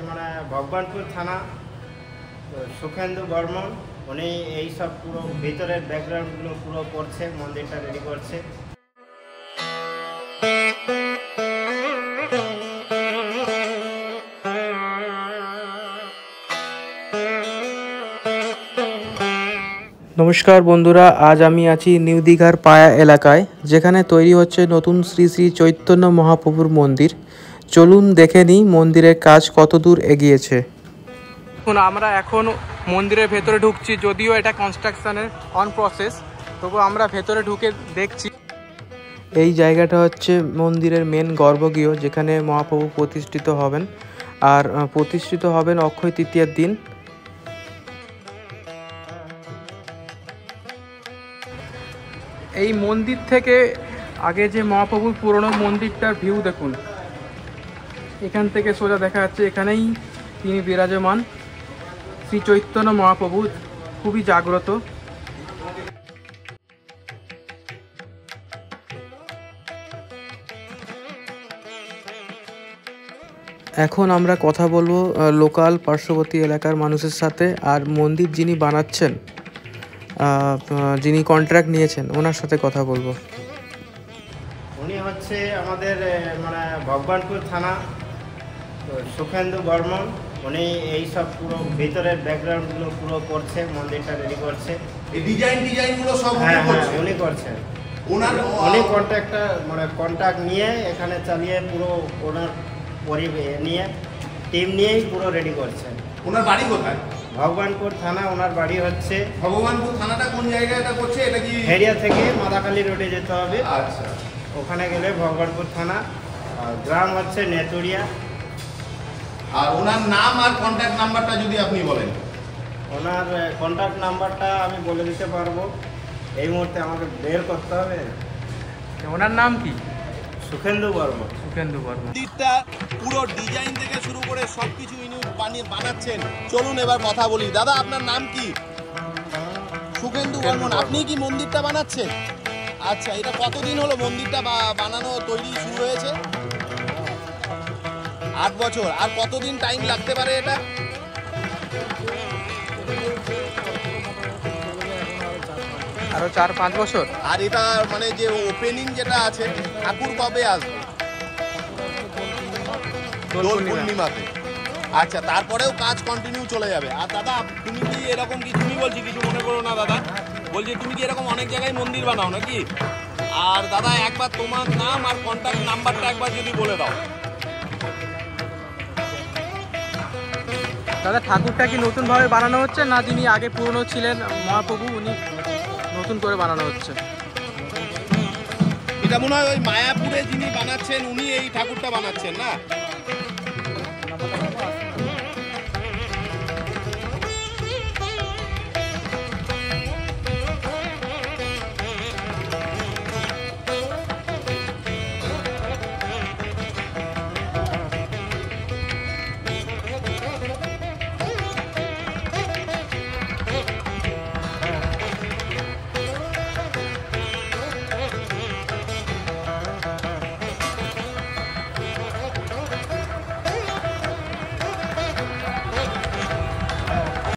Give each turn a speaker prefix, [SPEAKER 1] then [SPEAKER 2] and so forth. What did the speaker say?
[SPEAKER 1] মানে ভগবানপুর থানা সুখেন্দু বর্মন উনি এই সব পুরো ভিতরের ব্যাকগ্রাউন্ডগুলো পুরো করছে, মন্দিরটা রেডি করছে।
[SPEAKER 2] নমস্কার বন্ধুরা, আজ আমি আছি নিউ দীঘার পায়া এলাকায়, যেখানে তৈরি হচ্ছে নতুন শ্রী শ্রী চৈতন্য মহাপ্রভুর মন্দির। চলুন দেখে নিই মন্দিরের কাজ কতদূর এগিয়েছে। আমরা এখন মন্দিরের ভেতরে ঢুকছি, যদিও এটা কনস্ট্রাকশনের অন প্রসেস, তবু আমরা ভেতরে ঢুকে দেখছি। এই জায়গাটা হচ্ছে মন্দিরের মেন গর্ভগৃহ, যেখানে মহাপ্রভু প্রতিষ্ঠিত হবেন, আর প্রতিষ্ঠিত হবেন অক্ষয় তৃতীয়ার দিন। এই মন্দির থেকে আগে যে মহাপ্রভুর পুরনো মন্দিরটার ভিউ দেখুন, এখান থেকে সোজা দেখা যাচ্ছে এখানেই তিনি বিরাজমান শ্রী চৈতন্য মহাপ্রভু, খুবই জাগ্রত। এখন আমরা কথা বলবো লোকাল পার্শ্ববর্তী এলাকার মানুষের সাথে, আর মন্দির যিনি বানাচ্ছেন, যিনি কন্ট্রাক্ট নিয়েছেন, ওনার সাথে কথা বলবো।
[SPEAKER 1] উনি হচ্ছে আমাদের মানে ভগবানপুর থানা সুখেন্দু বর্মন। উনি এই সব পুরো ভিতরের ব্যাকগ্রাউন্ডগুলো পুরো করছে, মন্দিরটা রেডি করছে।
[SPEAKER 3] এই ডিজাইনগুলো সব
[SPEAKER 1] উনি করছেন। উনি কন্ট্রাক্ট নিয়ে এখানে চালিয়ে পুরো ওনার নিয়ে টিম নিয়েই পুরো রেডি করছেন।
[SPEAKER 3] ওনার বাড়ি কোথায়?
[SPEAKER 1] ভগবানপুর থানা ওনার বাড়ি হচ্ছে।
[SPEAKER 3] ভগবানপুর থানাটা কোন জায়গায় এটা করছে? এটা কি
[SPEAKER 1] হেরিয়া থেকে মাদাখালী রোডে যেতে হবে।
[SPEAKER 3] আচ্ছা,
[SPEAKER 1] ওখানে গেলে ভগবানপুর থানা, গ্রাম হচ্ছে নেতুরিয়া।
[SPEAKER 3] আর ওনার নাম আর কন্ট্যাক্ট নাম্বারটা যদি আপনি বলেন।
[SPEAKER 1] ওনার কন্ট্যাক্ট নাম্বারটা আমি বলে দিতে পারবো, এই মুহূর্তে আমাকে বের করতে হবে।
[SPEAKER 2] ওনার নাম কি?
[SPEAKER 1] সুখেন্দু বর্মন।
[SPEAKER 2] সুখেন্দু বর্মন।
[SPEAKER 3] মন্দিরটা পুরো ডিজাইন থেকে শুরু করে সবকিছু ইনি বানাচ্ছেন। চলুন এবার কথা বলি। দাদা, আপনার নাম কি? সুখেন্দু বর্মন। আপনি কি মন্দিরটা বানাচ্ছেন? আচ্ছা, এটা কতদিন হলো মন্দিরটা বানানো তৈরি শুরু হয়েছে? 8 বছর। আর কতদিন টাইম লাগতে পারে এটা?
[SPEAKER 2] আরো 4-5 বছর।
[SPEAKER 3] আর এটা মানে যে ওপেনিং যেটা আছে, ঠাকুর কবে আসবে? দোল পূর্ণিমাতে। আচ্ছা, তারপরেও কাজ কন্টিনিউ চলে যাবে। আর দাদা, তুমি কি এরকম কি, তুমি বলছি কিছু মনে করো না দাদা, বলছি তুমি কি এরকম অনেক জায়গায় মন্দির বানাও নাকি? আর দাদা, একবার তোমার নাম আর কন্ট্যাক্ট নাম্বারটা একবার যদি বলে দাও।
[SPEAKER 2] দাদা, ঠাকুরটা কি নতুন ভাবে বানানো হচ্ছে, না যিনি আগে পুরনো ছিলেন মহাপ্রভু উনি নতুন করে বানানো হচ্ছে?
[SPEAKER 3] এটা মনে হয় ওই মায়াপুরে যিনি বানাচ্ছেন উনি এই ঠাকুরটা বানাচ্ছেন, না?